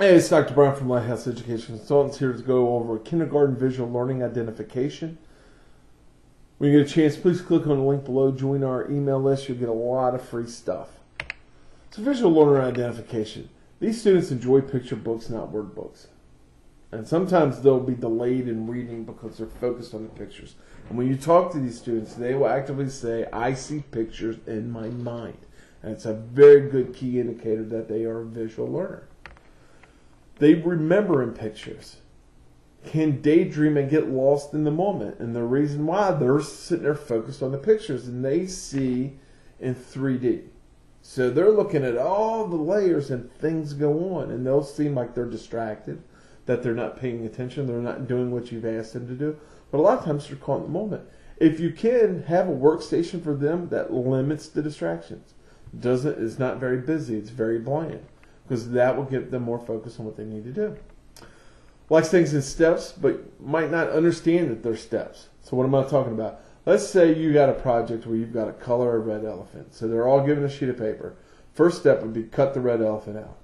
Hey, it's Dr. Bryan from Lighthouse Education Consultants here to go over kindergarten visual learning identification. When you get a chance, please click on the link below. Join our email list. You'll get a lot of free stuff. So visual learner identification. These students enjoy picture books, not word books. And sometimes they'll be delayed in reading because they're focused on the pictures. And when you talk to these students, they will actively say, I see pictures in my mind. And it's a very good key indicator that they are a visual learner. They remember in pictures, can daydream and get lost in the moment. And the reason why, they're sitting there focused on the pictures and they see in 3D. So they're looking at all the layers and things go on, and they'll seem like they're distracted, that they're not paying attention, they're not doing what you've asked them to do. But a lot of times they're caught in the moment. If you can have a workstation for them that limits the distractions, it's not very busy, it's very bland, because that will get them more focused on what they need to do. Likes things in steps, but might not understand that they're steps. So what am I talking about? Let's say you got a project where you've got to color a red elephant. So they're all given a sheet of paper. First step would be cut the red elephant out.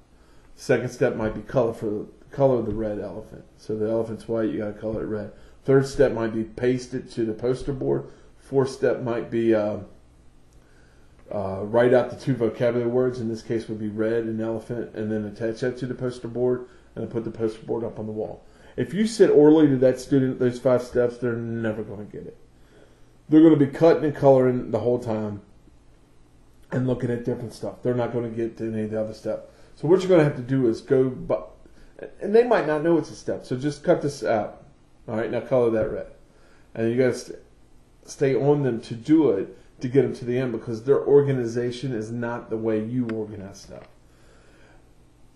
Second step might be color the red elephant. So the elephant's white, you got to color it red. Third step might be paste it to the poster board. Fourth step might be write out the two vocabulary words. In this case would be red and elephant, and then attach that to the poster board and then put the poster board up on the wall. If you sit orally to that student those 5 steps, they're never going to get it. They're going to be cutting and coloring the whole time and looking at different stuff. They're not going to get to any of the other steps. So what you're going to have to do is go, and they might not know it's a step, so just cut this out. All right, now color that red. And you got to stay on them to do it to get them to the end, because their organization is not the way you organize stuff.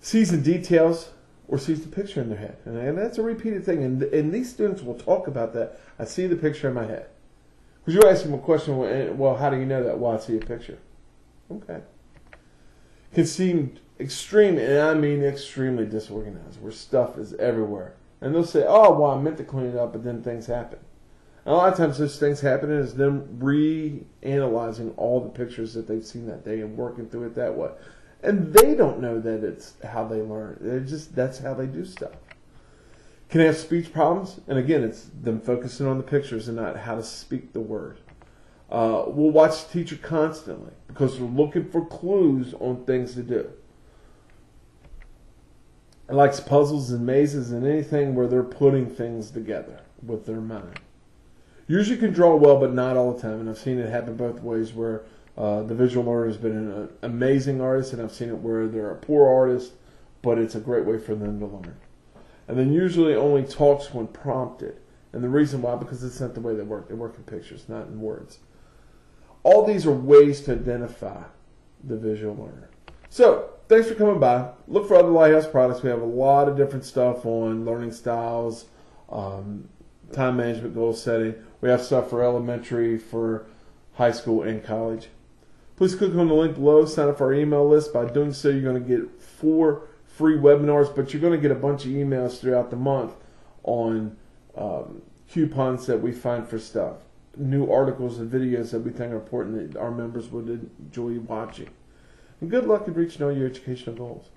Sees the details or sees the picture in their head. And that's a repeated thing. And these students will talk about that. I see the picture in my head. Because you ask them a question, well, how do you know that? Well, I see a picture. Okay. Can seem extreme, and I mean extremely disorganized, where stuff is everywhere. And they'll say, oh, well, I meant to clean it up, but then things happen. And a lot of times those things happening is them reanalyzing all the pictures that they've seen that day and working through it that way. And they don't know that it's how they learn. That's how they do stuff. Can have speech problems, and again, it's them focusing on the pictures and not how to speak the word. We'll watch the teacher constantly because we're looking for clues on things to do. It likes puzzles and mazes and anything where they're putting things together with their mind. Usually can draw well, but not all the time, and I've seen it happen both ways, where the visual learner has been an amazing artist, and I've seen it where they're a poor artist, but it's a great way for them to learn. And then usually only talks when prompted. And the reason why, because it's not the way they work. They work in pictures, not in words. All these are ways to identify the visual learner. So, thanks for coming by. Look for other Lighthouse products. We have a lot of different stuff on learning styles, time management, goal setting. We have stuff for elementary, for high school, and college. Please click on the link below. Sign up for our email list. By doing so, you're going to get 4 free webinars, but you're going to get a bunch of emails throughout the month on coupons that we find for stuff, new articles and videos that we think are important that our members would enjoy watching. And good luck in reaching all your educational goals.